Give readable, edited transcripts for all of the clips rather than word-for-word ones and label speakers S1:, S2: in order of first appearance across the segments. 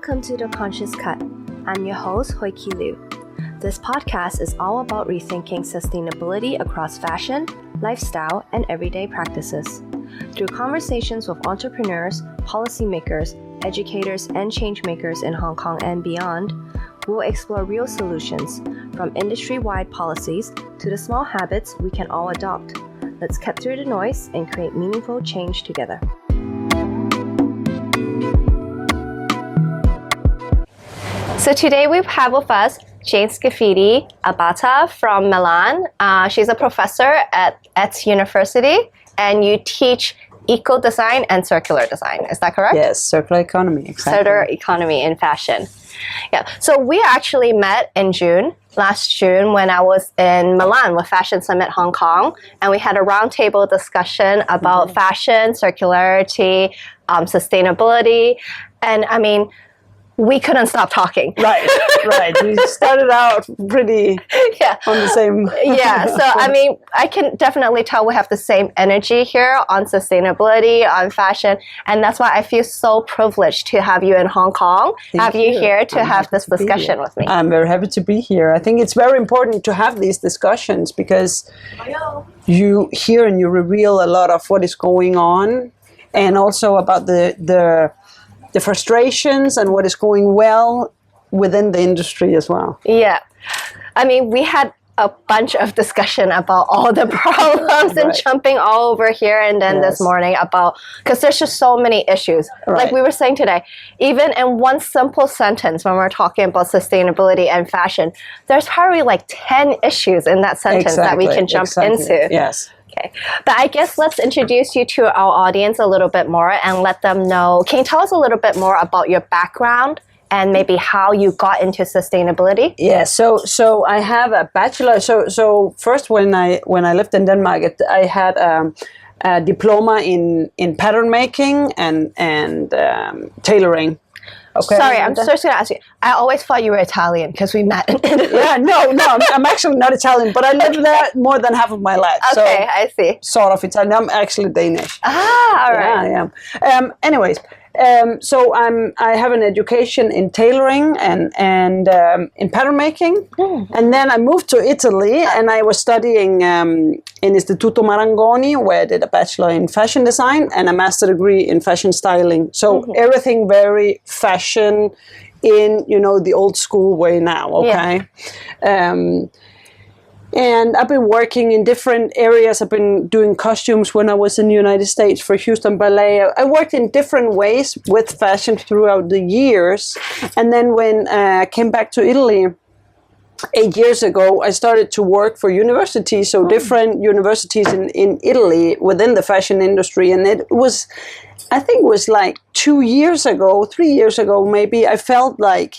S1: Welcome to The Conscious Cut. I'm your host, Hoiki Liu. This podcast is all about rethinking sustainability across fashion, lifestyle, and everyday practices. Through conversations with entrepreneurs, policymakers, educators, and changemakers in Hong Kong and beyond, we'll explore real solutions, from industry-wide policies to the small habits we can all adopt. Let's cut through the noise and create meaningful change together. So today we have with us Jane Scaffidi Abbate from Milan. She's a professor at university, and you teach eco-design and circular design. Is that correct?
S2: Yes, circular economy, exactly.
S1: Circular economy in fashion. Yeah. So we actually met in last June, when I was in Milan with Fashion Summit Hong Kong, and we had a roundtable discussion about fashion, circularity, sustainability, and I mean, we couldn't stop talking.
S2: Right. We started out pretty on the same.
S1: Yeah, so I mean, I can definitely tell we have the same energy here on sustainability, on fashion, and that's why I feel so privileged to have you in Hong Kong, have you here to have this discussion with me.
S2: I'm very happy to be here. I think it's very important to have these discussions because you hear and you reveal a lot of what is going on, and also about the frustrations and what is going well within the industry as well.
S1: Yeah. I mean, we had a bunch of discussion about all the problems and jumping all over here and then this morning about, because there's just so many issues. Like we were saying today, even in one simple sentence when we're talking about sustainability and fashion, there's probably like 10 issues in that sentence that we can jump into.
S2: Yes.
S1: Okay, but I guess let's introduce you to our audience a little bit more and let them know. Can you tell us a little bit more about your background and maybe how you got into sustainability?
S2: Yeah, so I have a bachelor. So first, when I lived in Denmark, I had a diploma in pattern making and tailoring.
S1: Okay. Sorry, I'm just going to ask you. I always thought you were Italian because we met in Italy.
S2: Yeah, no, I'm actually not Italian, but I lived there more than half of my life.
S1: Okay, so I see.
S2: Sort of Italian. I'm actually Danish.
S1: Ah, all right.
S2: Yeah, I am. Anyways, so I have an education in tailoring and in pattern making, and then I moved to Italy and I was studying in Istituto Marangoni, where I did a bachelor in fashion design and a master degree in fashion styling. So everything very fashion in the old school way now. Okay. Yeah. And I've been working in different areas. I've been doing costumes when I was in the United States for Houston Ballet. I worked in different ways with fashion throughout the years. And then when I came back to Italy 8 years ago, I started to work for universities, so different universities in Italy within the fashion industry. And it was, I think it was like 3 years ago maybe, I felt like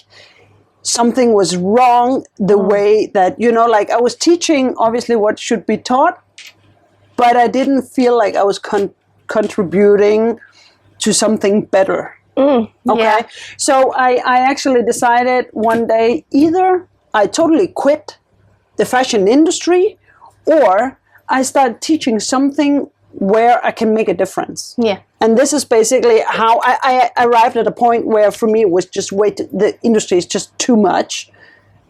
S2: something was wrong the way that, like I was teaching obviously what should be taught, but I didn't feel like I was contributing to something better. Okay. So I actually decided one day, either I totally quit the fashion industry or I start teaching something where I can make a difference. Yeah. And this is basically how I arrived at a point where for me it was just the industry is just too much.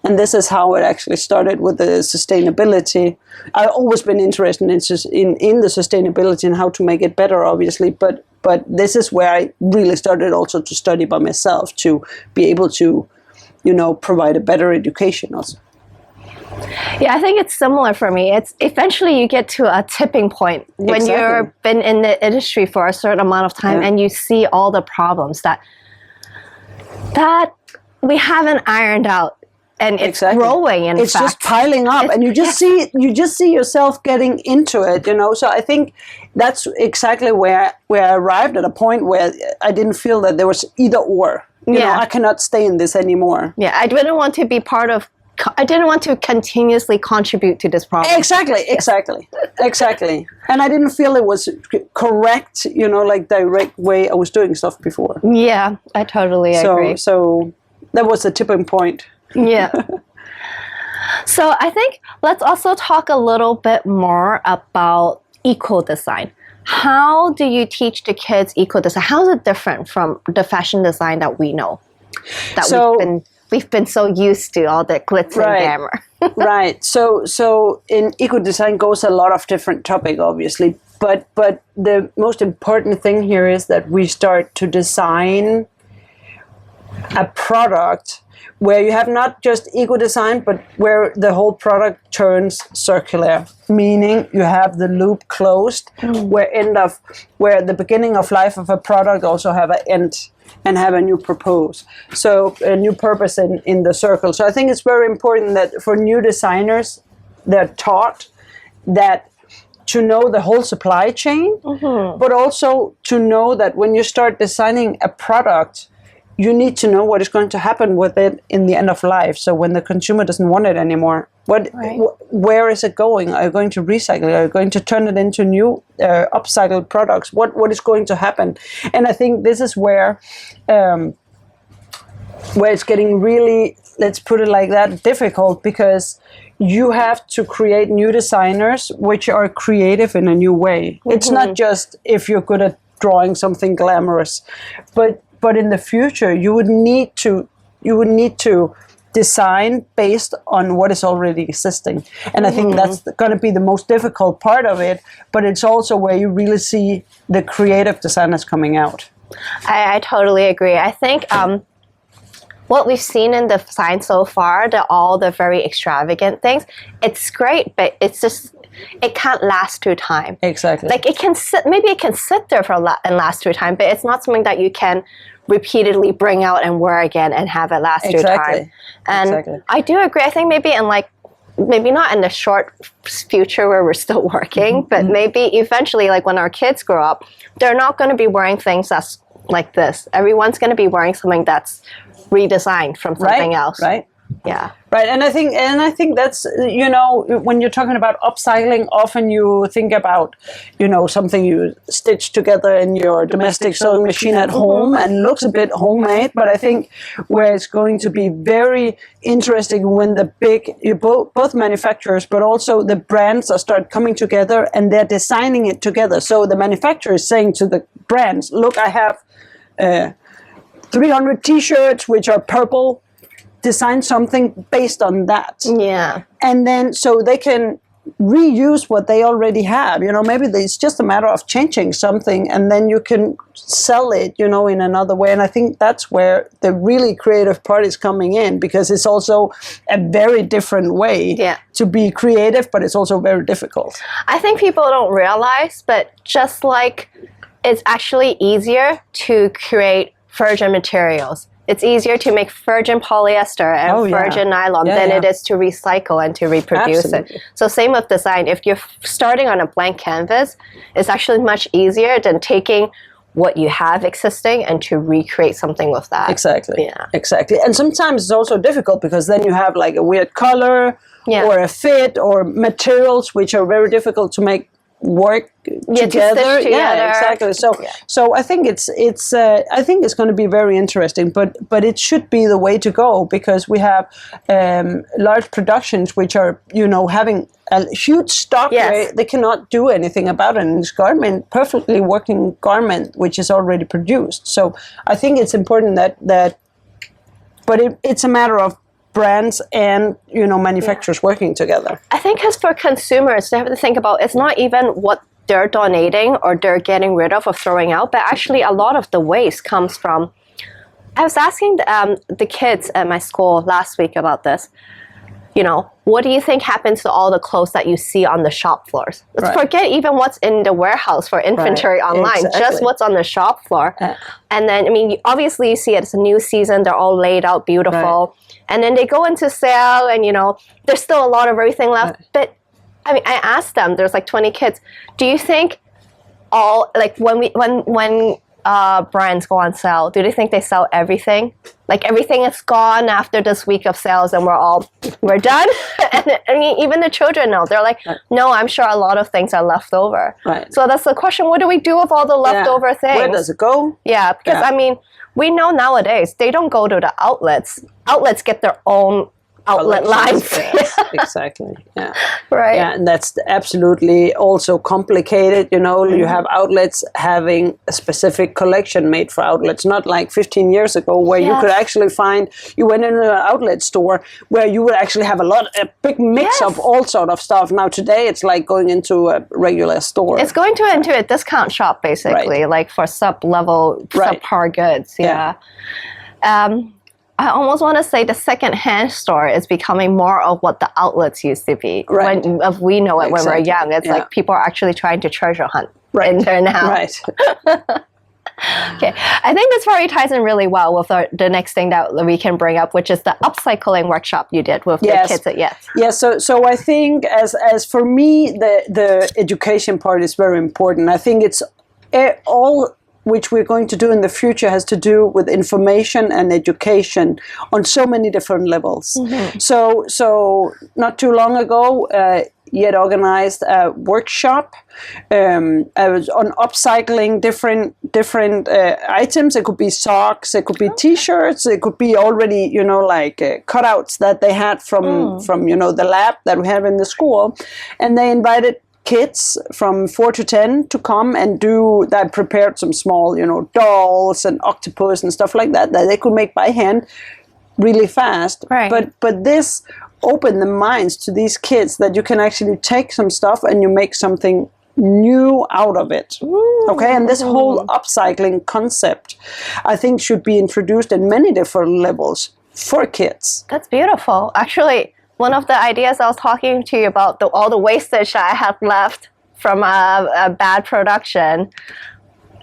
S2: And this is how it actually started with the sustainability. I've always been interested in the sustainability and how to make it better, obviously. But this is where I really started also to study by myself to be able to, provide a better education also.
S1: Yeah, I think it's similar for me. It's eventually you get to a tipping point when you've been in the industry for a certain amount of time and you see all the problems that we haven't ironed out, and it's growing. It's
S2: just piling up, and you just see yourself getting into it. So I think that's exactly where I arrived at a point where I didn't feel that there was either or. I cannot stay in this anymore.
S1: Yeah, I didn't want to be I didn't want to continuously contribute to this problem.
S2: Exactly. And I didn't feel it was correct, like direct way I was doing stuff before.
S1: Yeah, I totally agree.
S2: So that was the tipping point.
S1: Yeah. So I think let's also talk a little bit more about eco-design. How do you teach the kids eco-design? How is it different from the fashion design that we know? that we've been so used to all the glitz and glamour.
S2: Right. So in eco-design goes a lot of different topic, obviously, but the most important thing here is that we start to design a product where you have not just eco-design, but where the whole product turns circular, meaning you have the loop closed, where the beginning of life of a product also have an end and have a new purpose. So a new purpose in the circle. So I think it's very important that for new designers, they're taught that to know the whole supply chain, but also to know that when you start designing a product, you need to know what is going to happen with it in the end of life. So when the consumer doesn't want it anymore, where is it going? Are you going to recycle? Are you going to turn it into new upcycled products? What is going to happen? And I think this is where it's getting really, let's put it like that, difficult, because you have to create new designers which are creative in a new way. It's not just if you're good at drawing something glamorous, but in the future, you would need to design based on what is already existing. And I think that's going to be the most difficult part of it, but it's also where you really see the creative designers coming out.
S1: I totally agree. I think what we've seen in the design so far, all the very extravagant things, it's great, but it's just, it can't last through time.
S2: Exactly.
S1: Like it can sit there and last through time, but it's not something that you can repeatedly bring out and wear again and have it last through time. And I do agree. I think maybe maybe not in the short future where we're still working, but maybe eventually, like when our kids grow up, they're not going to be wearing things that's like this. Everyone's going to be wearing something that's redesigned from something else.
S2: Right.
S1: Yeah.
S2: Right. And I think that's, when you're talking about upcycling, often you think about, something you stitch together in your domestic sewing machine at home and looks a bit homemade. But I think where it's going to be very interesting when the both manufacturers, but also the brands start coming together and they're designing it together. So the manufacturer is saying to the brands, look, I have 300 t-shirts which are purple. Design something based on that.
S1: Yeah.
S2: And then so they can reuse what they already have. Maybe it's just a matter of changing something and then you can sell it, in another way. And I think that's where the really creative part is coming in, because it's also a very different way to be creative, but it's also very difficult.
S1: I think people don't realize, but just like it's actually easier to create virgin materials. It's easier to make virgin polyester and virgin nylon than it is to recycle and to reproduce it. So same with design. If you're starting on a blank canvas, it's actually much easier than taking what you have existing and to recreate something with that.
S2: Exactly.
S1: Yeah.
S2: Exactly. And sometimes it's also difficult because then you have like a weird color or a fit or materials which are very difficult to make work together. Yeah, exactly. So I think it's going to be very interesting, but it should be the way to go, because we have large productions which are having a huge stock where they cannot do anything about it. And this garment, perfectly working garment, which is already produced. So I think it's important that it's a matter of brands and manufacturers working together.
S1: I think because for consumers, they have to think about, it's not even what they're donating or they're getting rid of or throwing out, but actually a lot of the waste comes from. I was asking the kids at my school last week about this. What do you think happens to all the clothes that you see on the shop floors? Let's forget even what's in the warehouse for inventory online, just what's on the shop floor. And then, obviously you see it's a new season, they're all laid out beautiful. And then they go into sale and, there's still a lot of everything left. But, I asked them, there's like 20 kids, do you think when brands go on sale, do they think they sell everything? Like everything is gone after this week of sales and we're done? And even the children know. They're like, no, I'm sure a lot of things are left over. Right. So that's the question, what do we do with all the leftover things?
S2: Where does it go?
S1: Yeah, because we know nowadays, they don't go to the outlets. Outlets get their own outlet lines.
S2: Yes, exactly. Yeah.
S1: Right.
S2: Yeah, and that's absolutely also complicated. You have outlets having a specific collection made for outlets, not like 15 years ago where you could actually find, you went into an outlet store where you would actually have a big mix of all sort of stuff. Now today it's like going into a regular store.
S1: It's going into a discount shop basically, like for sub-level, subpar goods. Yeah. I almost want to say the second-hand store is becoming more of what the outlets used to be.
S2: Right.
S1: If we know it when we're young, it's like people are actually trying to treasure hunt in there now.
S2: Right.
S1: Okay, I think this probably ties in really well with the next thing that we can bring up, which is the upcycling workshop you did with the kids at
S2: So I think as for me, the education part is very important. I think it's all which we're going to do in the future has to do with information and education on so many different levels. Mm-hmm. So not too long ago, you had organized a workshop. I was on upcycling different items. It could be socks, it could be T-shirts, it could be already cutouts that they had from the lab that we have in the school, and they invited kids from 4 to 10 to come and do that. Prepared some small dolls and octopus and stuff like that they could make by hand really fast.
S1: Right.
S2: But this opened the minds to these kids that you can actually take some stuff and you make something new out of it. Ooh. Okay, and this whole upcycling concept I think should be introduced in many different levels for kids.
S1: That's beautiful. Actually, one of the ideas I was talking to you about, all the wastage I have left from a bad production,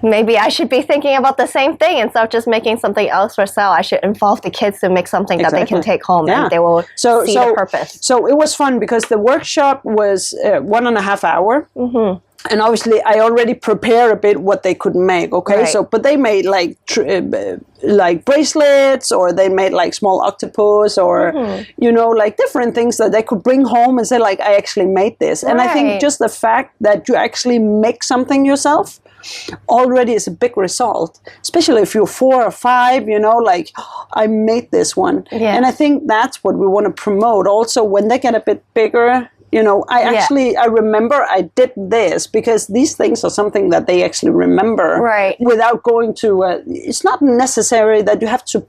S1: maybe I should be thinking about the same thing. Instead of just making something else for sale, I should involve the kids to make something that they can take home and they will see the purpose.
S2: So it was fun because the workshop was 1.5 hours. Mm-hmm. And obviously, I already prepare a bit what they could make. Okay,
S1: right.
S2: But they made like bracelets, or they made like small octopus, or like different things that they could bring home and say like, I actually made this. And I think just the fact that you actually make something yourself already is a big result, especially if you're 4 or 5. I made this one, and I think that's what we want to promote. Also, when they get a bit bigger. I remember I did this, because these things are something that they actually remember without going to, it's not necessary that you have to,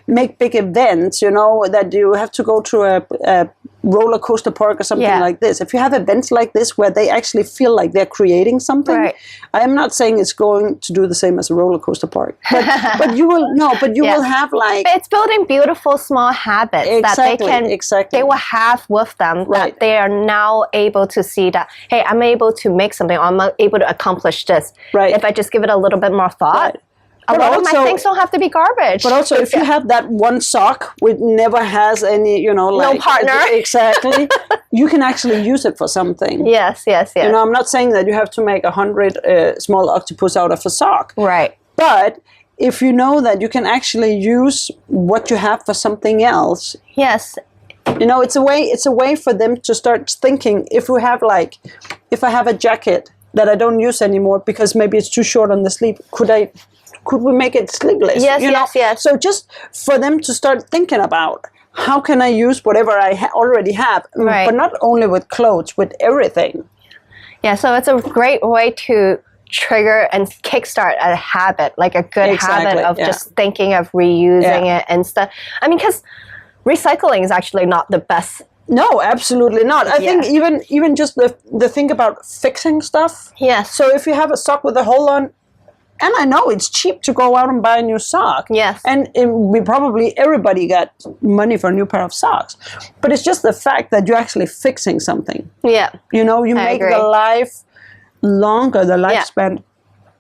S2: make big events, that you have to go to a roller coaster park or something like this. If you have events like this where they actually feel like they're creating something, I am not saying it's going to do the same as a roller coaster park, but you will will have like,
S1: it's building beautiful small habits that they will have with them, that they are now able to see that, hey, I'm able to make something, or I'm able to accomplish this if I just give it a little bit more thought. A lot of my things don't have to be garbage.
S2: But also, if you have that one sock which never has any,
S1: no partner,
S2: exactly, you can actually use it for something.
S1: Yes.
S2: I'm not saying that you have to make 100 small octopus out of a sock.
S1: Right.
S2: But if you know that you can actually use what you have for something else.
S1: Yes.
S2: It's a way for them to start thinking. If I have a jacket that I don't use anymore because maybe it's too short on the sleeve, could we make it sleeveless?
S1: Yes.
S2: So just for them to start thinking about, how can I use whatever I already have, but not only with clothes, with everything.
S1: Yeah, so it's a great way to trigger and kickstart a habit, like a good habit of just thinking of reusing it and stuff. I mean, because recycling is actually not the best.
S2: No, absolutely not. I think even just the thing about fixing stuff.
S1: Yes.
S2: So if you have a sock with a hole on, and I know it's cheap to go out and buy a new sock.
S1: Yes.
S2: And everybody got money for a new pair of socks. But it's just the fact that you're actually fixing something.
S1: Yeah.
S2: You make the life longer, the lifespan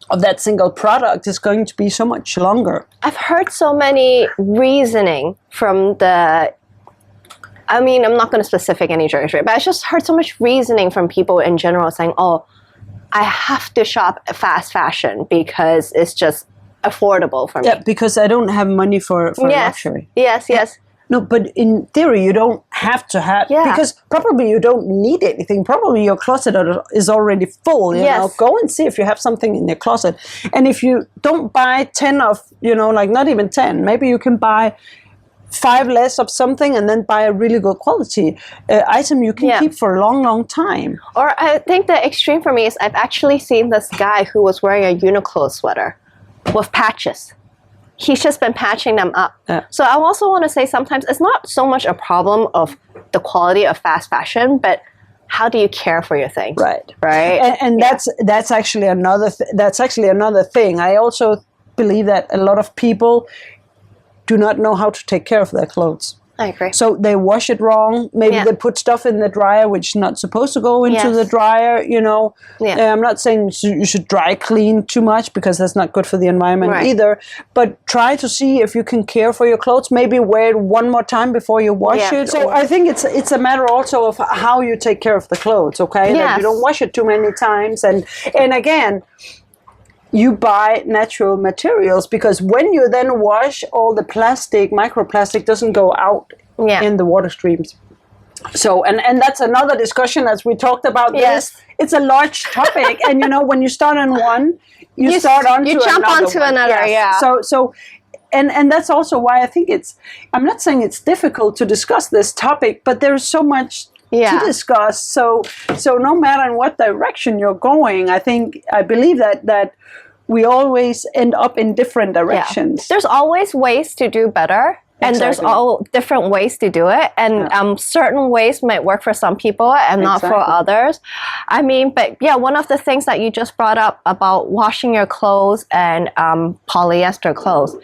S2: of that single product is going to be so much longer.
S1: I've heard so many reasoning from I'm not going to specific any genre, but I just heard so much reasoning from people in general saying, I have to shop fast fashion because it's just affordable for me.
S2: Yeah, because I don't have money for luxury.
S1: Yes.
S2: No, but in theory, you don't have to have, because probably you don't need anything. Probably your closet is already full, you know. Go and see if you have something in your closet. And if you don't buy 10 of, not even 10, maybe you can buy 5 less of something and then buy a really good quality item you can keep for a long, long time.
S1: Or I think the extreme for me is I've actually seen this guy who was wearing a Uniqlo sweater with patches. He's just been patching them up.
S2: Yeah.
S1: So I also want to say sometimes it's not so much a problem of the quality of fast fashion, but how do you care for your things?
S2: Right.
S1: And
S2: that's actually another thing. I also believe that a lot of people do not know how to take care of their clothes.
S1: I agree.
S2: So they wash it wrong. Maybe they put stuff in the dryer which is not supposed to go into the dryer, you know.
S1: Yeah.
S2: I'm not saying you should dry clean too much because that's not good for the environment either. But try to see if you can care for your clothes. Maybe wear it one more time before you wash it. So I think it's a matter also of how you take care of the clothes, okay? That you don't wash it too many times. And again, you buy natural materials because when you then wash, all the plastic, microplastic doesn't go out in the water streams. So, and that's another discussion as we talked about this. It's a large topic. And, you know, when you start on one, you jump onto
S1: another.
S2: So, and that's also why I think I'm not saying it's difficult to discuss this topic, but there's so much to discuss. So no matter in what direction you're going, I believe that we always end up in different directions.
S1: There's always ways to do better. And there's all different ways to do it. And certain ways might work for some people and not for others. I mean, but one of the things that you just brought up about washing your clothes and polyester clothes.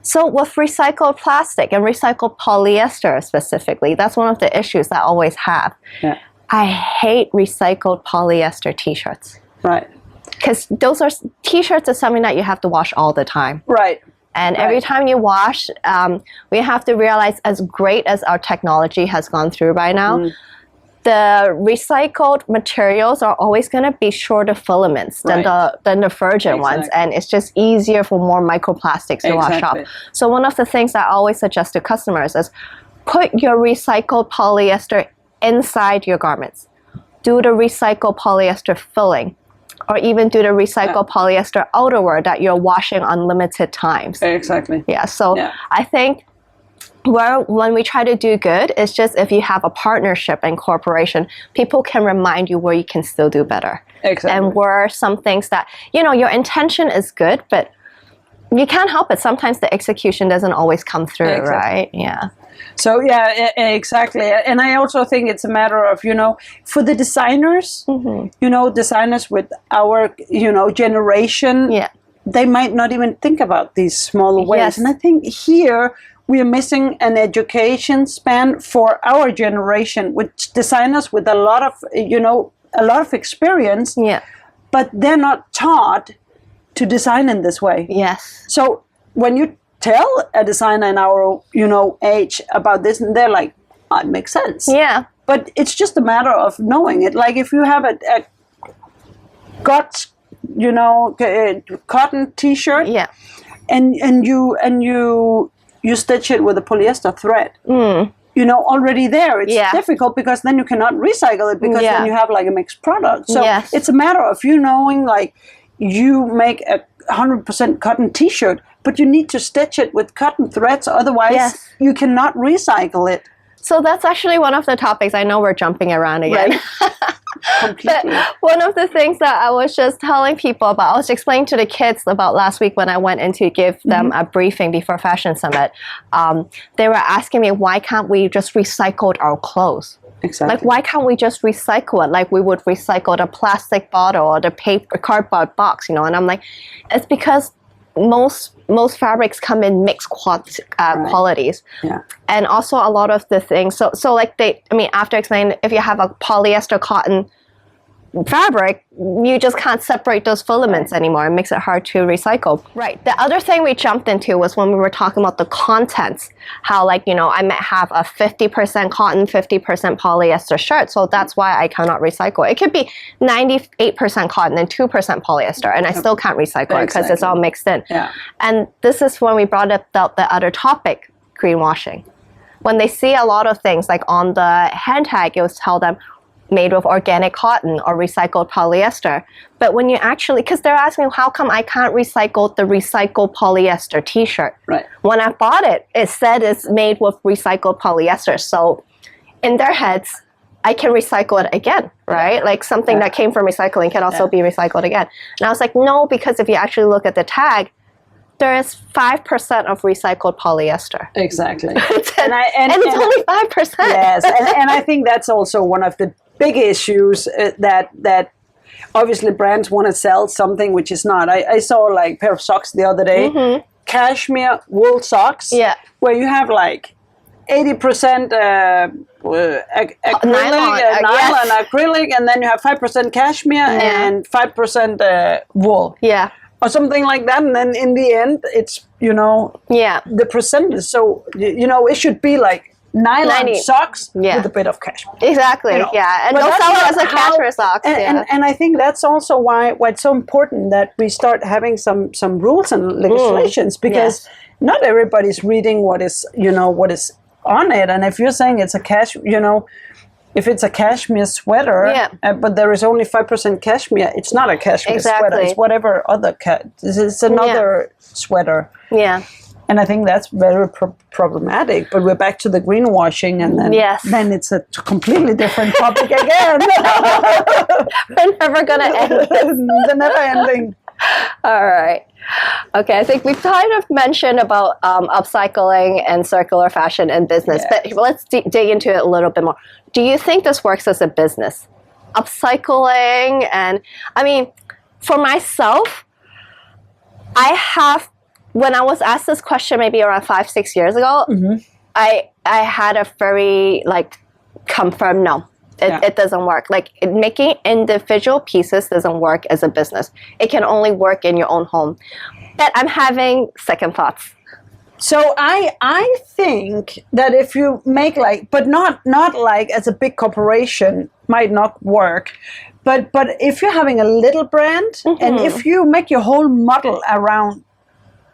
S1: So with recycled plastic and recycled polyester specifically, that's one of the issues that I always have.
S2: Yeah.
S1: I hate recycled polyester t-shirts.
S2: Right.
S1: Because those are t-shirts is something that you have to wash all the time.
S2: Right.
S1: And every time you wash, we have to realize as great as our technology has gone through by now, the recycled materials are always going to be shorter filaments than the virgin ones. And it's just easier for more microplastics to wash off. So one of the things I always suggest to customers is put your recycled polyester inside your garments. Do the recycled polyester filling. Or even do the recycled polyester outerwear that you're washing unlimited times.
S2: Exactly.
S1: Yeah, so I think when we try to do good, it's just if you have a partnership and cooperation, people can remind you where you can still do better.
S2: Exactly.
S1: And where some things that, your intention is good, but you can't help it. Sometimes the execution doesn't always come through, right? Yeah.
S2: So exactly. And I also think it's a matter of, for the designers, designers with our, generation, they might not even think about these smaller ways.
S1: Yes.
S2: And I think here we are missing an education span for our generation with designers with a lot of experience, but they're not taught to design in this way.
S1: Yes.
S2: So when you tell a designer in our, age about this, and they're like, oh, it makes sense.
S1: Yeah.
S2: But it's just a matter of knowing it. Like if you have a cotton t-shirt, and you stitch it with a polyester thread. Already there, it's difficult because then you cannot recycle it because then you have like a mixed product. So it's a matter of you knowing, like, you make a 100% cotton t-shirt, but you need to stitch it with cotton threads, otherwise you cannot recycle it.
S1: So that's actually one of the topics. I know we're jumping around again.
S2: Right. Completely.
S1: But one of the things that I was just telling people about, I was explaining to the kids about last week when I went in to give them a briefing before Fashion Summit. They were asking me, why can't we just recycle our clothes?
S2: Exactly.
S1: Like, why can't we just recycle it like we would recycle the plastic bottle or the paper cardboard box, And I'm like, it's because most fabrics come in mixed qualities. Yeah. And also a lot of the things, so like after explaining, if you have a polyester cotton fabric, you just can't separate those filaments anymore. It makes it hard to recycle. Right. The other thing we jumped into was when we were talking about the contents, how I might have a 50% cotton, 50% polyester shirt, so that's why I cannot recycle. It could be 98% cotton and 2% polyester, and I still can't recycle it because it's all mixed in.
S2: Yeah.
S1: And this is when we brought up the other topic, greenwashing. When they see a lot of things, like on the hand tag, it was tell them, made with organic cotton or recycled polyester. But when you actually, because they're asking, how come I can't recycle the recycled polyester t-shirt?
S2: Right.
S1: When I bought it, it said it's made with recycled polyester. So in their heads, I can recycle it again, right? Yeah. Like something that came from recycling can also be recycled again. And I was like, no, because if you actually look at the tag, there is 5% of recycled polyester.
S2: Exactly.
S1: and it's only 5%.
S2: Yes, and I think that's also one of the big issues that obviously brands want to sell something which is not. I saw like a pair of socks the other day, cashmere wool socks, where you have like 80% acrylic, nylon acrylic, and then you have 5% cashmere and 5% wool.
S1: Yeah.
S2: Or something like that, and then in the end, it's, the percentage. So, it should be like nylon socks with a bit of cashmere.
S1: Exactly, and they'll sell it as a cashmere socks.
S2: And I think that's also why it's so important that we start having some rules and legislations, because not everybody's reading what is on it. And if you're saying it's a if it's a cashmere sweater, but there is only 5% cashmere, it's not a cashmere sweater. It's whatever other it's another sweater.
S1: Yeah.
S2: And I think that's very problematic. But we're back to the greenwashing, and then it's a completely different topic again.
S1: We're never going to end.
S2: The never ending.
S1: All right. Okay, I think we've kind of mentioned about upcycling and circular fashion in business, but let's dig into it a little bit more. Do you think this works as a business? Upcycling, and I mean, for myself, when I was asked this question maybe around 5-6 years ago, I had a very confirmed no. It doesn't work. Like making individual pieces doesn't work as a business. It can only work in your own home. But I'm having second thoughts.
S2: So I think that if you make but not like as a big corporation might not work. But if you're having a little brand and if you make your whole model around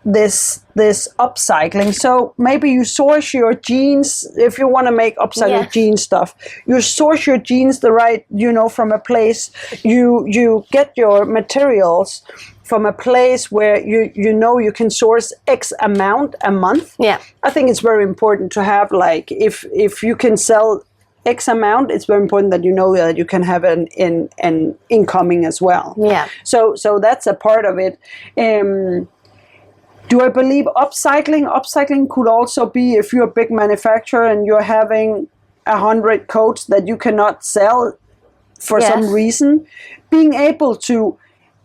S2: this upcycling, so maybe you source your jeans. If you want to make upcycled jean stuff, you source your jeans the right, from a place. You get your materials from a place where you can source X amount a month. Yeah, I think it's very important to have if you can sell X amount, it's very important that that you can have an incoming as well. Yeah. So that's a part of it. Do I believe upcycling? Upcycling could also be if you're a big manufacturer and you're having 100 coats that you cannot sell for some reason, being able to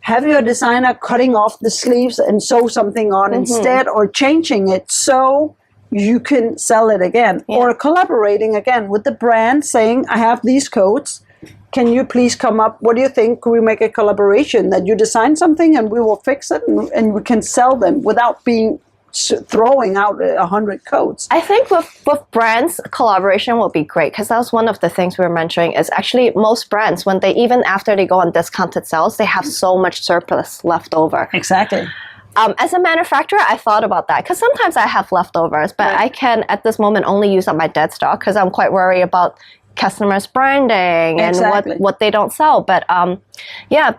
S2: have your designer cutting off the sleeves and sew something on instead, or changing it so you can sell it again, or collaborating again with the brand saying, I have these coats. Can you please come up? What do you think? Can we make a collaboration that you design something and we will fix it and we can sell them without throwing out 100 coats?
S1: I think with brands, collaboration will be great, because that was one of the things we were mentioning is actually most brands, when even after they go on discounted sales, they have so much surplus left over.
S2: Exactly.
S1: As a manufacturer, I thought about that, because sometimes I have leftovers, but I can at this moment only use up my dead stock because I'm quite worried about customers branding and what they don't sell. But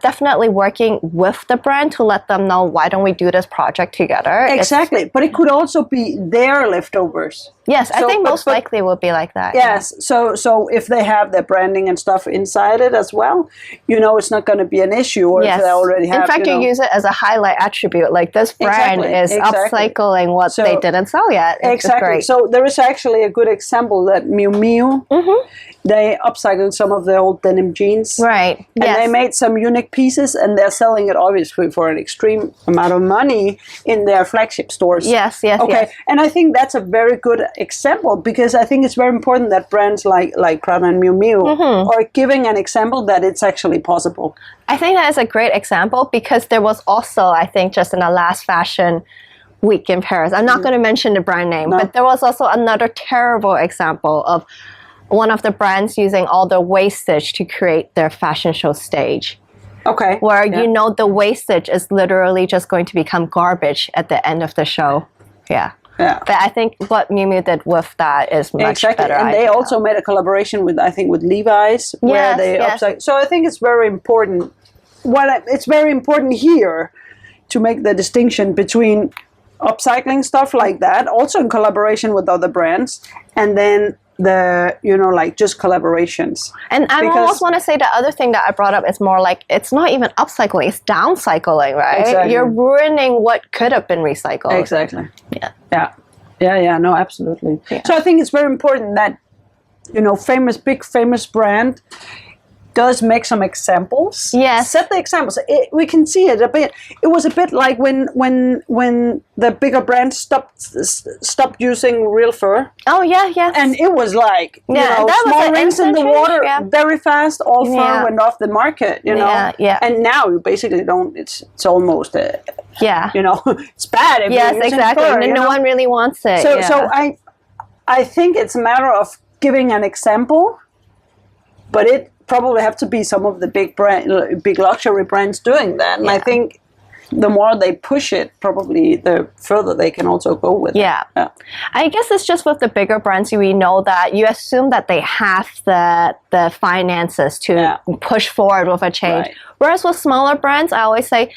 S1: definitely working with the brand to let them know, why don't we do this project together?
S2: Exactly. But it could also be their leftovers.
S1: Yes, I think most likely will be like that.
S2: Yes. Yeah. So if they have their branding and stuff inside it as well, it's not going to be an issue. Or if they already have.
S1: In fact, you use it as a highlight attribute. Like this brand is upcycling what they didn't sell yet.
S2: Exactly.
S1: Great.
S2: So there is actually a good example that Miu Miu, they upcycled some of their old denim jeans. Right. And they made some unique pieces, and they're selling it obviously for an extreme amount of money in their flagship stores. Yes. Okay. And I think that's a very good example, because I think it's very important that brands like Prada and Miu Miu are giving an example that it's actually possible.
S1: I think that is a great example, because there was also, I think, just in the last fashion week in Paris, I'm not going to mention the brand name, but there was also another terrible example of one of the brands using all the wastage to create their fashion show stage. Okay. Where the wastage is literally just going to become garbage at the end of the show. Yeah.
S2: Yeah.
S1: But I think what Miu Miu did with that is much better.
S2: And they also made a collaboration with, I think, with Levi's, where they upcycle. So I think it's very important. It's very important here to make the distinction between upcycling stuff like that, also in collaboration with other brands, and then the, like just collaborations.
S1: And I almost want to say the other thing that I brought up is more like, it's not even upcycling, it's downcycling, right?
S2: Exactly.
S1: You're ruining what could have been recycled.
S2: Exactly.
S1: Yeah.
S2: No, absolutely.
S1: Yeah.
S2: So I think it's very important that, big famous brand does make some examples.
S1: Yes.
S2: Set the examples. We can see it a bit. It was a bit like when the bigger brands stopped using real fur.
S1: Oh, yeah.
S2: And it was like, small rings in the water, very fast, all fur went off the market,
S1: Yeah.
S2: And now you basically don't, it's almost, it's bad. If
S1: yes,
S2: you're using
S1: exactly.
S2: fur,
S1: No one really wants it.
S2: So I think it's a matter of giving an example, but it probably have to be some of the big luxury brands doing that. And I think the more they push it, probably the further they can also go with it. Yeah.
S1: I guess it's just with the bigger brands, we know that you assume that they have the finances to push forward with a change.
S2: Right.
S1: Whereas with smaller brands, I always say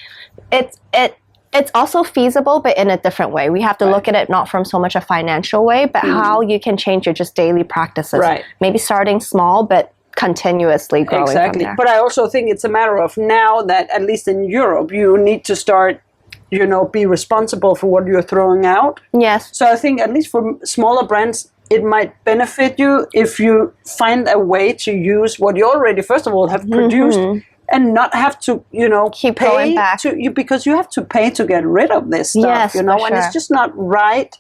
S1: it's also feasible, but in a different way. We have to look at it not from so much a financial way, but how you can change your just daily practices.
S2: Right.
S1: Maybe starting small, but continuously growing
S2: exactly.
S1: from there.
S2: But I also think it's a matter of now that, at least in Europe, you need to start, be responsible for what you're throwing out.
S1: Yes.
S2: So I think at least for smaller brands, it might benefit you if you find a way to use what you already, first of all, have produced and not have to,
S1: keep
S2: pay
S1: going back
S2: to you, because you have to pay to get rid of this stuff,
S1: Yes,
S2: and it's just not right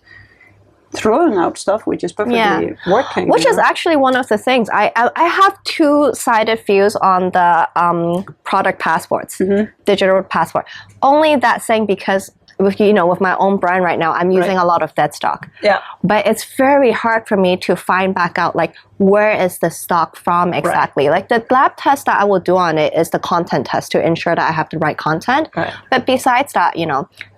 S2: throwing out stuff which is perfectly working.
S1: Which is actually one of the things. I have two-sided views on the product passports, digital passport. Only that saying because with my own brand right now, I'm using a lot of dead stock.
S2: Yeah.
S1: But it's very hard for me to find back out, like, where is the stock from exactly? Right. Like, the lab test that I will do on it is the content test to ensure that I have the right content.
S2: Right.
S1: But besides that,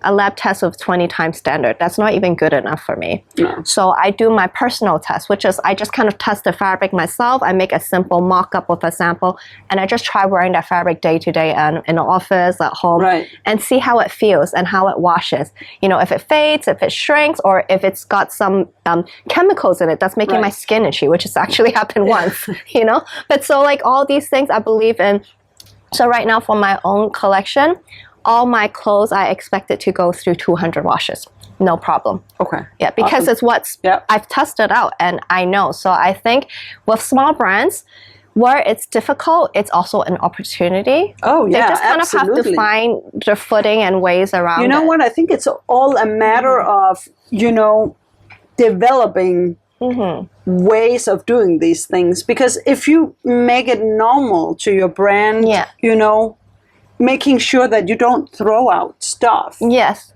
S1: a lab test with 20 times standard, that's not even good enough for me.
S2: No.
S1: So I do my personal test, which is I just kind of test the fabric myself. I make a simple mock-up with a sample, and I just try wearing that fabric day to day and in the office, at home, and see how it feels and how it washes. If it fades, if it shrinks, or if it's got some chemicals in it that's making my skin itchy, which has actually happened once, But so, like, all these things I believe in. So right now for my own collection, all my clothes, I expect it to go through 200 washes. No problem.
S2: Okay.
S1: Yeah, because it's I've tested out and I know. So I think with small brands, where it's difficult, it's also an opportunity.
S2: Oh, yeah,
S1: they just kind of have to find their footing and ways around it.
S2: You know what? I think it's all a matter of, developing ways of doing these things. Because if you make it normal to your brand, making sure that you don't throw out stuff.
S1: Yes.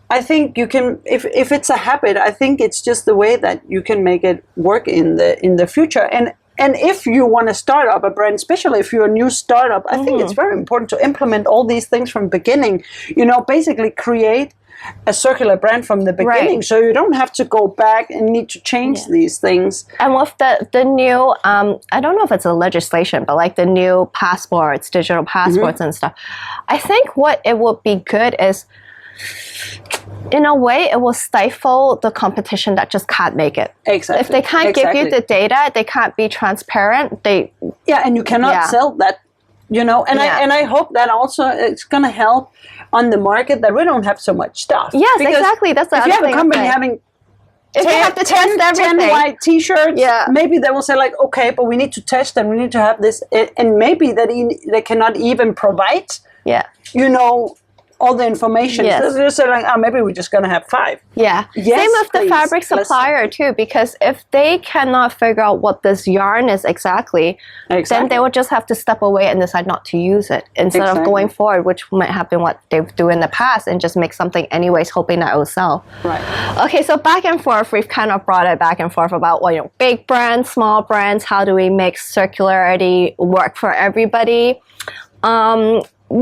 S2: I think you can, if it's a habit, I think it's just the way that you can make it work in the future. And if you want to start up a brand, especially if you're a new startup, I think it's very important to implement all these things from the beginning. Basically create a circular brand from the beginning, so you don't have to go back and need to change these things.
S1: And with the new, I don't know if it's a legislation, but like the new passports, digital passports and stuff, I think what it would be good is, in a way, it will stifle the competition that just can't make it.
S2: Exactly.
S1: If they can't give you the data, they can't be transparent.
S2: And you cannot sell that. And I hope that also it's going to help on the market that we don't have so much stuff.
S1: Yes, exactly. That's the other thing.
S2: If you have a company having
S1: if you have to test everything.
S2: 10 white t-shirts, maybe they will say like, okay, but we need to test and we need to have this, and maybe that they cannot even provide, all the information. So they're just like, maybe we're just going to have 5.
S1: Yeah.
S2: Yes,
S1: same with the
S2: please.
S1: fabric supplier too, because if they cannot figure out what this yarn is exactly, then they will just have to step away and decide not to use it instead of going forward, which might have been what they do in the past, and just make something anyways, hoping that it will sell.
S2: Right.
S1: Okay, so back and forth, we've kind of brought it back and forth about, big brands, small brands, how do we make circularity work for everybody?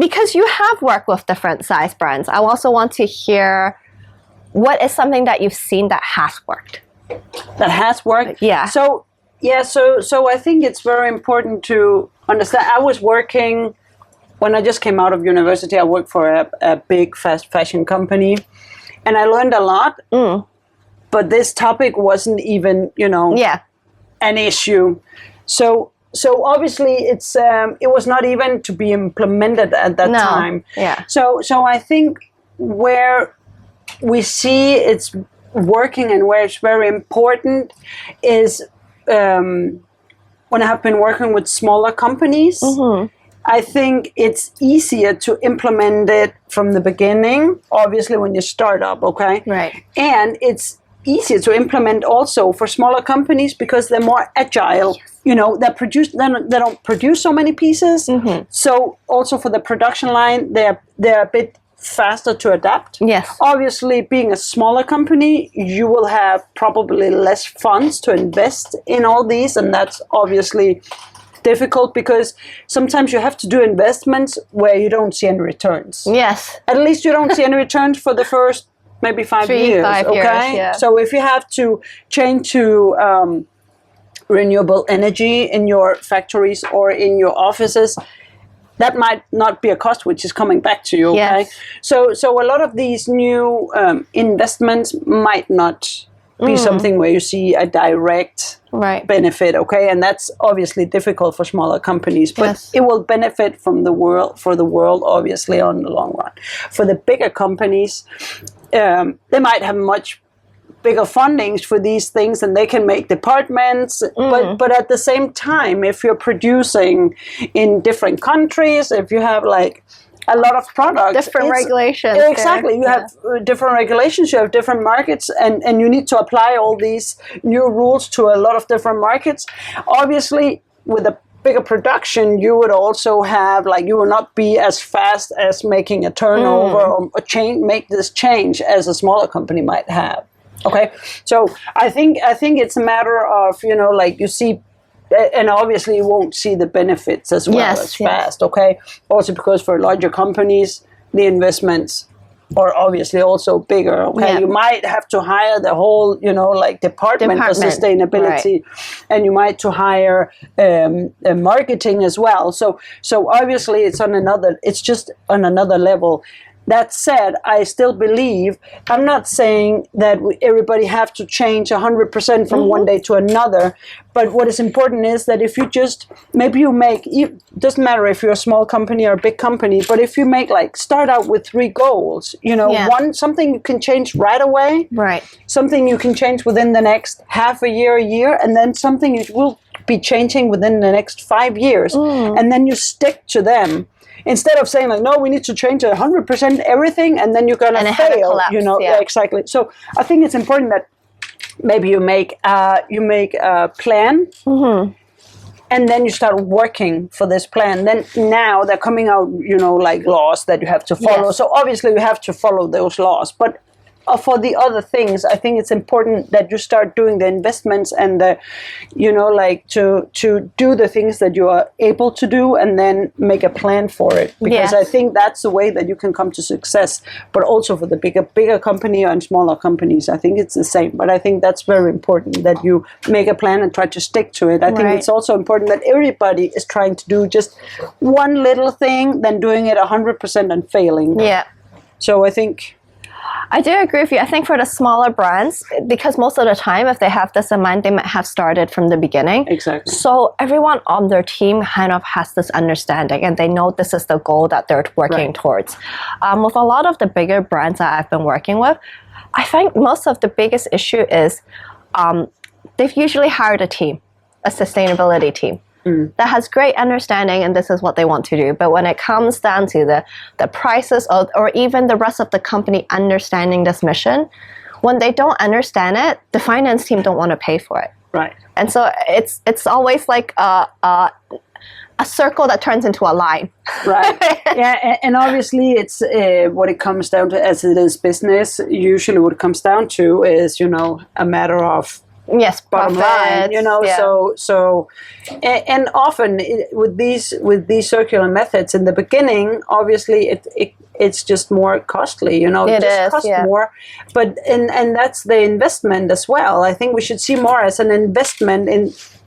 S1: Because you have worked with different size brands, I also want to hear what is something that you've seen that has worked?
S2: That has worked?
S1: Yeah.
S2: So I think it's very important to understand. I was working, when I just came out of university, I worked for a big fast fashion company, and I learned a lot. But this topic wasn't even, an issue. So obviously it was not even to be implemented at that time.
S1: Yeah.
S2: So I think where we see it's working and where it's very important is when I have been working with smaller companies. I think it's easier to implement it from the beginning, obviously when you start up, okay?
S1: Right.
S2: And it's easier to implement also for smaller companies because they're more agile. They don't produce so many pieces. So also for the production line, they're a bit faster to adapt.
S1: Yes.
S2: Obviously, being a smaller company, you will have probably less funds to invest in all these, and that's obviously difficult because sometimes you have to do investments where you don't see any returns.
S1: Yes.
S2: At least you don't see any returns for the first maybe 5 years.
S1: 5
S2: okay?
S1: years, yeah.
S2: So if you have to change to renewable energy in your factories or in your offices, that might not be a cost which is coming back to you. Okay.
S1: Yes.
S2: So a lot of these new investments might not be something where you see a direct benefit. Okay, and that's obviously difficult for smaller companies, but it will benefit for the world obviously on the long run. For the bigger companies, they might have much bigger fundings for these things and they can make departments, but at the same time, if you're producing in different countries, if you have like a lot of products,
S1: different regulations,
S2: exactly, you have different regulations, you have different markets, and you need to apply all these new rules to a lot of different markets. Obviously, with a bigger production, you would also have, like, you will not be as fast as making a turnover or make this change as a smaller company might have. Okay, so I think it's a matter of, like you see, and obviously you won't see the benefits as well as fast. Okay, also because for larger companies, the investments are obviously also bigger. Okay, you might have to hire the whole, department for sustainability, and you might to hire marketing as well. So obviously it's just on another level. That said, I still believe, I'm not saying that everybody have to change 100% from one day to another, but what is important is that if you just, maybe it doesn't matter if you're a small company or a big company, but if you start out with 3 goals, one, something you can change right away, something you can change within the next half a year, and then something you will be changing within the next 5 years, and then you stick to them. Instead of saying no, we need to change 100% everything, and then you're gonna fail.
S1: Collapse,
S2: exactly. So I think it's important that maybe you make a plan, and then you start working for this plan. Then now they're coming out, laws that you have to follow. So obviously you have to follow those laws, but for the other things, I think it's important that you start doing the investments and the, to do the things that you are able to do, and then make a plan for it. Because I think that's the way that you can come to success. But also for the bigger company and smaller companies, I think it's the same. But I think that's very important that you make a plan and try to stick to it. I think it's also important that everybody is trying to do just one little thing than doing it 100% and failing.
S1: Yeah.
S2: So I think...
S1: I do agree with you. I think for the smaller brands, because most of the time, if they have this in mind, they might have started from the beginning.
S2: Exactly.
S1: So everyone on their team kind of has this understanding, and they know this is the goal that they're working towards. With a lot of the bigger brands that I've been working with, I think most of the biggest issue is they've usually hired a sustainability team. That has great understanding, and this is what they want to do. But when it comes down to the prices or even the rest of the company understanding this mission, when they don't understand it, the finance team don't want to pay for it.
S2: Right.
S1: And so it's always like a circle that turns into a line.
S2: Right. Yeah, and obviously it's what it comes down to, as it is business. Usually what it comes down to is, a matter of
S1: Yes,
S2: bottom line, you know.
S1: yeah.
S2: So and often with these circular methods in the beginning, obviously it's just more costly, you know.
S1: It
S2: just
S1: is,
S2: costs
S1: yeah.
S2: more, but and that's the investment as well. I think we should see more as an investment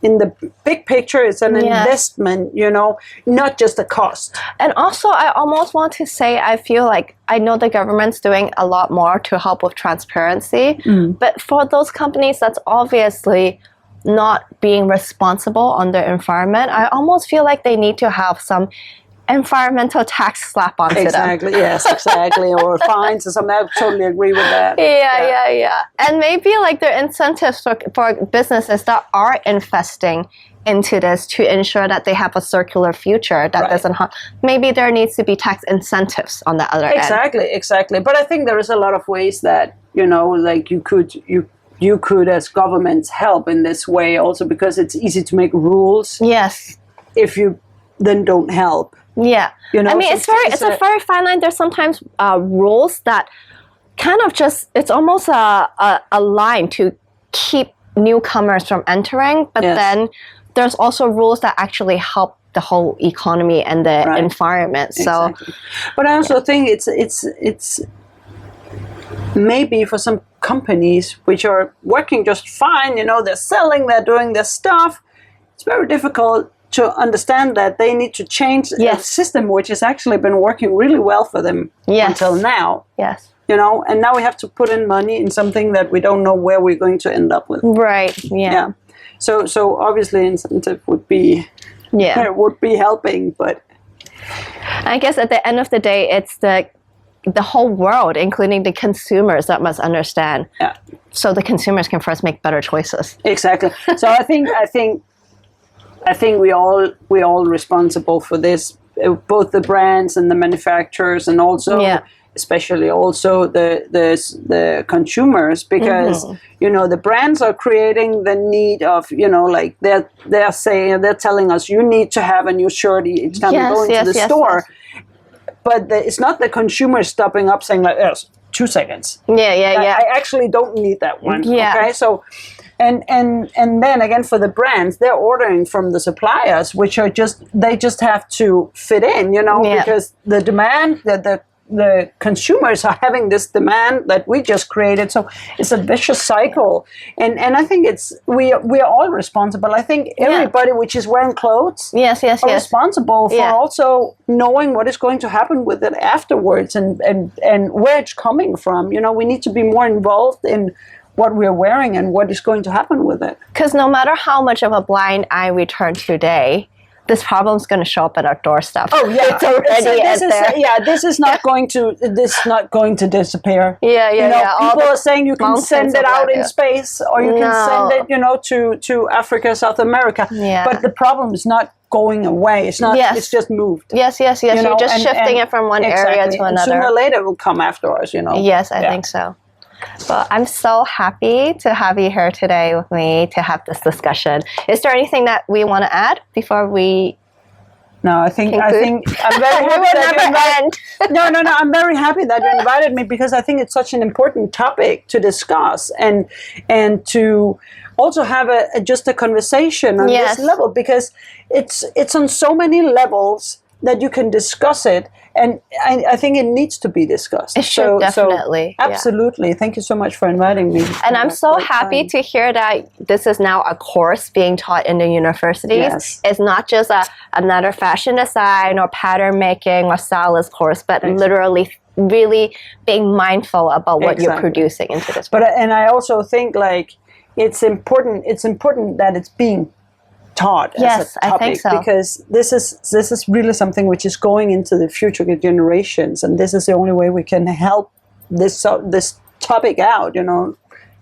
S2: in the big picture. It's an investment, you know, not just a cost.
S1: And also, I almost want to say, I feel like I know the government's doing a lot more to help with transparency, but for those companies that's obviously not being responsible on their environment, I almost feel like they need to have some environmental tax slap onto
S2: Exactly.
S1: them.
S2: Yes, exactly. Or fines or something. I totally agree with that.
S1: Yeah. And maybe like there are incentives for businesses that are investing into this to ensure that they have a circular future that doesn't harm. Maybe there needs to be tax incentives on the other end.
S2: Exactly. But I think there is a lot of ways that, you know, like you could as governments help in this way also, because it's easy to make rules.
S1: Yes.
S2: If you then don't help.
S1: Yeah,
S2: you know,
S1: I mean, it's a very fine line. There's sometimes rules that kind of just, it's almost a line to keep newcomers from entering, but then there's also rules that actually help the whole economy and the environment. So,
S2: but I also think it's maybe for some companies which are working just fine, you know, they're selling, they're doing their stuff. It's very difficult to understand that they need to change a system which has actually been working really well for them until now.
S1: Yes.
S2: You know, and now we have to put in money in something that we don't know where we're going to end up with.
S1: Right. Yeah.
S2: So obviously incentive would be helping, but
S1: I guess at the end of the day, it's the whole world, including the consumers, that must understand.
S2: Yeah.
S1: So the consumers can first make better choices.
S2: Exactly. So I think we all responsible for this, both the brands and the manufacturers, and also especially also the consumers, because you know, the brands are creating the need of, you know, like they're telling us you need to have a new shirt, it's going to go into the store. But it's not the consumer stopping up saying like, yes, 2 seconds.
S1: Yeah.
S2: I actually don't need that one.
S1: Yeah.
S2: Okay, so. And then again, for the brands, they're ordering from the suppliers, which are they just have to fit in, you know, because the demand, the consumers are having this demand that we just created. So it's a vicious cycle. And I think we are all responsible. I think everybody which is wearing clothes are responsible for also knowing what is going to happen with it afterwards, and where it's coming from. You know, we need to be more involved in what we're wearing and what is going to happen with it.
S1: Because no matter how much of a blind eye we turn today, this problem is going to show up at our doorstep.
S2: Oh yeah,
S1: it's already there.
S2: This is not going to disappear.
S1: Yeah.
S2: People are saying you can send it out in space, or you can send it, you know, to Africa, South America.
S1: Yeah.
S2: But the problem is not going away. It's not. It's just moved.
S1: Yes. You know, you're just shifting it from one area to another.
S2: And sooner or later, it will come after us. You know.
S1: Yes, I think so. Well, I'm so happy to have you here today with me to have this discussion. Is there anything that we want to add before we?
S2: No, I think I'm very happy that No, I'm very happy that you invited me, because I think it's such an important topic to discuss and to also have just a conversation on this level, because it's on so many levels that you can discuss it, and I think it needs to be discussed.
S1: It should, definitely.
S2: So, absolutely. Thank you so much for inviting me.
S1: And I'm so happy to hear that this is now a course being taught in the universities.
S2: Yes.
S1: It's not just another fashion design or pattern making or stylist course, but literally really being mindful about what you're producing into this.
S2: And I also think like it's important that it's being taught as a topic,
S1: I think so.
S2: Because this is really something which is going into the future generations, and this is the only way we can help this topic out, you know.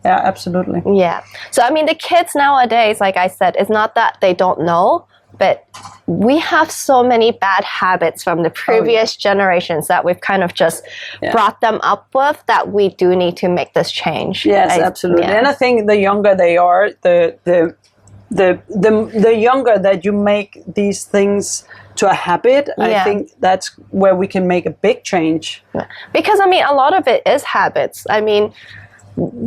S2: Yeah, absolutely.
S1: Yeah. So I mean, the kids nowadays, like I said, it's not that they don't know, but we have so many bad habits from the previous generations that we've kind of just brought them up with, that we do need to make this change.
S2: Yes, absolutely. And I think the younger they are, the younger that you make these things to a habit, I think that's where we can make a big change.
S1: Because I mean, a lot of it is habits. I mean,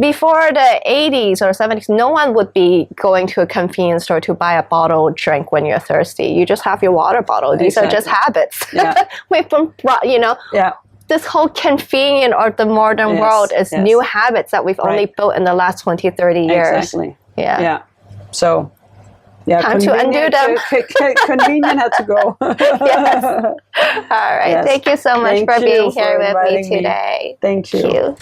S1: before the 80s or 70s, no one would be going to a convenience store to buy a bottled drink when you're thirsty. You just have your water bottle. These are just habits.
S2: Yeah.
S1: We've been brought,
S2: Yeah.
S1: this whole convenient or the modern world is new habits that we've only built in the last 20, 30 years.
S2: Exactly.
S1: Yeah.
S2: Yeah. So, yeah,
S1: time to undo them.
S2: Convenient had to go.
S1: Yes. All right.
S2: Yes.
S1: Thank you so much
S2: Thank
S1: for
S2: you
S1: being
S2: for
S1: here with me
S2: inviting me.
S1: today.
S2: Thank you.